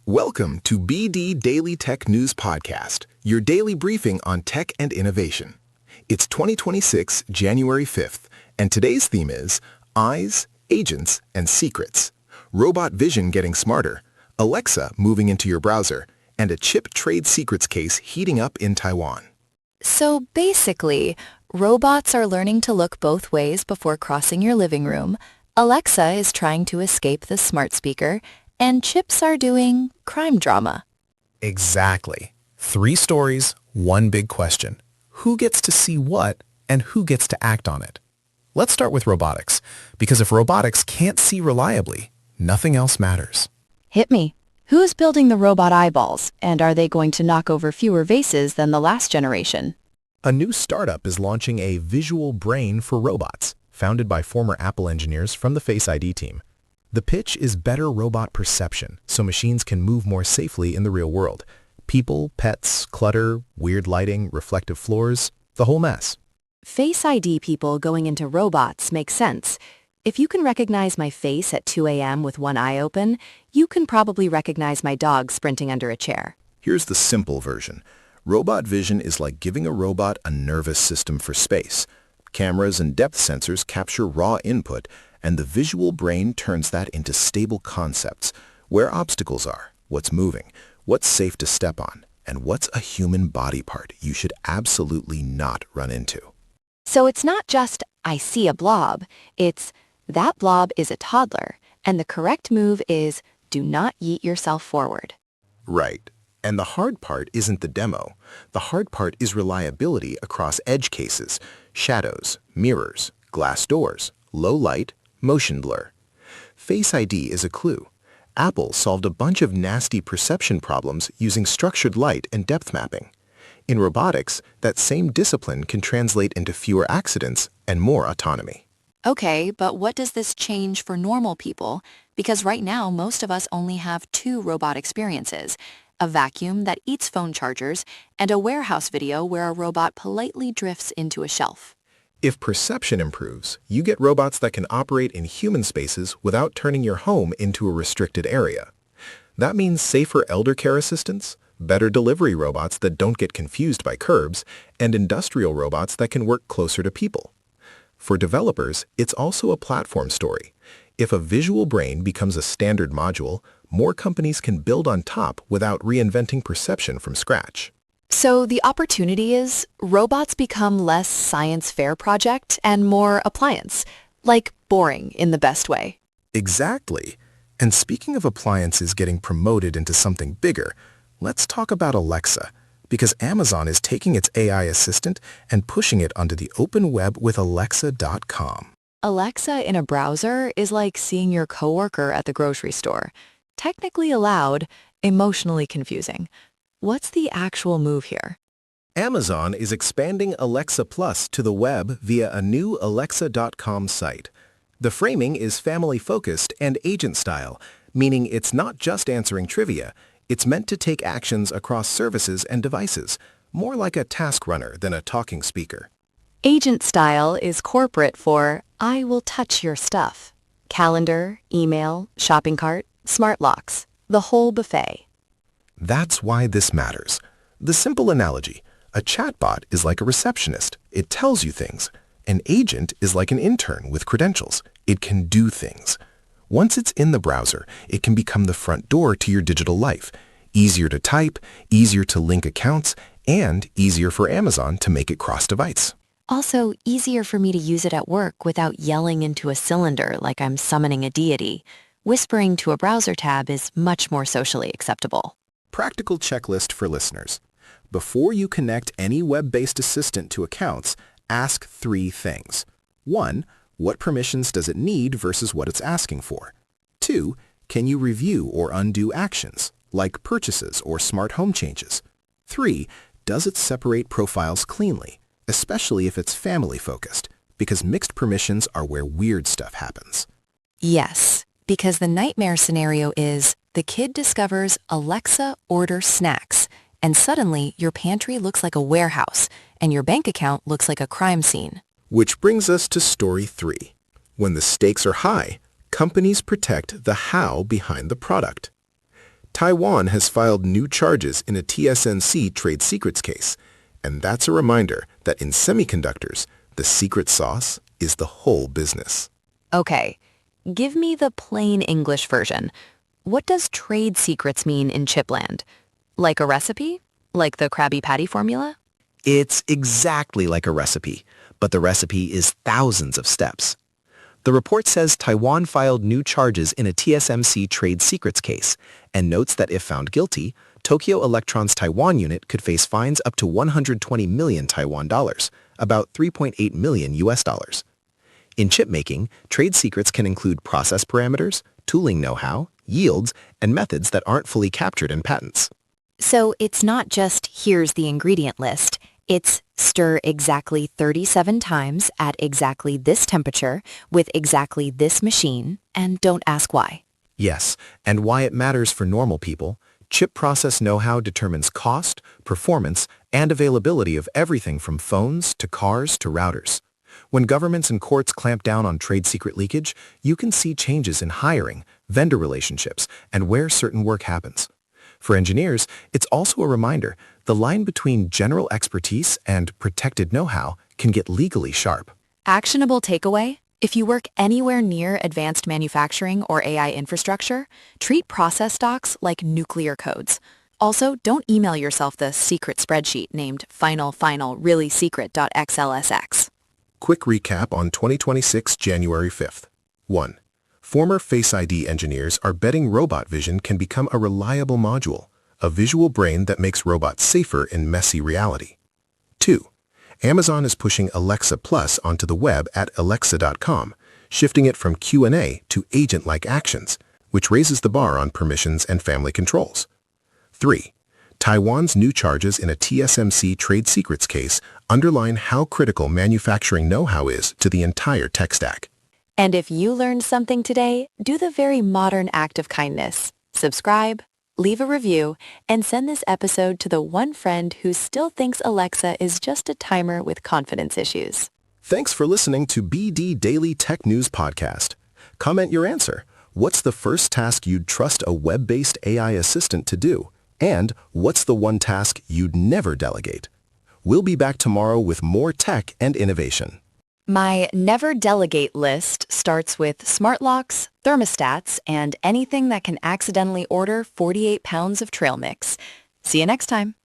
Welcome to BD Daily Tech News Podcast, your daily briefing on tech and innovation. It's 2026, January 5th, and today's theme is Eyes, Agents, and Secrets, Robot Vision getting smarter, Alexa moving into your browser, and a chip trade secrets case heating up in Taiwan. So basically, robots are learning to look both ways before crossing your living room, Alexa is trying to escape the smart speaker, and chips are doing crime drama. Exactly. 3 stories, 1 big question. Who gets to see what, and who gets to act on it? Let's start with robotics, because if robotics can't see reliably, nothing else matters. Hit me. Who's building the robot eyeballs, and are they going to knock over fewer vases than the last generation? A new startup is launching a visual brain for robots, founded by former Apple engineers from the Face ID team. The pitch is better robot perception, so machines can move more safely in the real world. People, pets, clutter, weird lighting, reflective floors, the whole mess. Face ID people going into robots makes sense. If you can recognize my face at 2 a.m. with one eye open, you can probably recognize my dog sprinting under a chair. Here's the simple version. Robot vision is like giving a robot a nervous system for space. Cameras and depth sensors capture raw input, and the visual brain turns that into stable concepts, where obstacles are, what's moving, what's safe to step on, and what's a human body part you should absolutely not run into. So it's not just, I see a blob, it's, that blob is a toddler, and the correct move is, do not yeet yourself forward. Right. And the hard part isn't the demo. The hard part is reliability across edge cases, shadows, mirrors, glass doors, low light, motion blur. Face ID is a clue. Apple solved a bunch of nasty perception problems using structured light and depth mapping. In robotics, that same discipline can translate into fewer accidents and more autonomy. Okay, but what does this change for normal people? Because right now, most of us only have 2 robot experiences, a vacuum that eats phone chargers, and a warehouse video where a robot politely drifts into a shelf. If perception improves, you get robots that can operate in human spaces without turning your home into a restricted area. That means safer elder care assistants, better delivery robots that don't get confused by curbs, and industrial robots that can work closer to people. For developers, it's also a platform story. If a visual brain becomes a standard module, more companies can build on top without reinventing perception from scratch. So the opportunity is robots become less science fair project and more appliance, like boring in the best way. Exactly. And speaking of appliances getting promoted into something bigger, let's talk about Alexa, because Amazon is taking its AI assistant and pushing it onto the open web with Alexa.com. Alexa in a browser is like seeing your coworker at the grocery store. Technically allowed, emotionally confusing. What's the actual move here? Amazon is expanding Alexa Plus to the web via a new Alexa.com site. The framing is family-focused and agent-style, meaning it's not just answering trivia. It's meant to take actions across services and devices, more like a task runner than a talking speaker. Agent style is corporate for, I will touch your stuff. Calendar, email, shopping cart, smart locks, the whole buffet. That's why this matters. The simple analogy, a chatbot is like a receptionist. It tells you things. An agent is like an intern with credentials. It can do things. Once it's in the browser, it can become the front door to your digital life. Easier to type, easier to link accounts, and easier for Amazon to make it cross-device. Also, easier for me to use it at work without yelling into a cylinder like I'm summoning a deity. Whispering to a browser tab is much more socially acceptable. Practical checklist for listeners. Before you connect any web-based assistant to accounts, ask 3 things. 1. What permissions does it need versus what it's asking for? 2. Can you review or undo actions, like purchases or smart home changes? 3. Does it separate profiles cleanly, especially if it's family-focused, because mixed permissions are where weird stuff happens. Yes, because the nightmare scenario is the kid discovers Alexa order snacks, and suddenly your pantry looks like a warehouse, and your bank account looks like a crime scene. Which brings us to story 3. When the stakes are high, companies protect the how behind the product. Taiwan has filed new charges in a TSMC trade secrets case, and that's a reminder that in semiconductors, the secret sauce is the whole business. Okay, give me the plain English version. What does trade secrets mean in chipland? Like a recipe? Like the Krabby Patty formula? It's exactly like a recipe, but the recipe is thousands of steps. The report says Taiwan filed new charges in a TSMC trade secrets case and notes that if found guilty, Tokyo Electron's Taiwan unit could face fines up to 120 million Taiwan dollars, about 3.8 million US dollars. In chip making, trade secrets can include process parameters, tooling know-how, yields, and methods that aren't fully captured in patents. So it's not just here's the ingredient list. It's stir exactly 37 times at exactly this temperature with exactly this machine, and don't ask why. Yes, and why it matters for normal people, chip process know-how determines cost, performance, and availability of everything from phones to cars to routers. When governments and courts clamp down on trade secret leakage, you can see changes in hiring, vendor relationships, and where certain work happens. For engineers, it's also a reminder the line between general expertise and protected know-how can get legally sharp. Actionable takeaway? If you work anywhere near advanced manufacturing or AI infrastructure, treat process docs like nuclear codes. Also, don't email yourself the secret spreadsheet named final.reallySecret.xlsx. Quick recap on 2026 January 5th. 1. Former Face ID engineers are betting robot vision can become a reliable module, a visual brain that makes robots safer in messy reality. 2. Amazon is pushing Alexa Plus onto the web at alexa.com, shifting it from Q&A to agent-like actions, which raises the bar on permissions and family controls. 3. Taiwan's new charges in a TSMC trade secrets case underline how critical manufacturing know-how is to the entire tech stack. And if you learned something today, do the very modern act of kindness. Subscribe, leave a review, and send this episode to the one friend who still thinks Alexa is just a timer with confidence issues. Thanks for listening to BD Daily Tech News Podcast. Comment your answer. What's the first task you'd trust a web-based AI assistant to do? And what's the one task you'd never delegate? We'll be back tomorrow with more tech and innovation. My never delegate list starts with smart locks, thermostats, and anything that can accidentally order 48 pounds of trail mix. See you next time.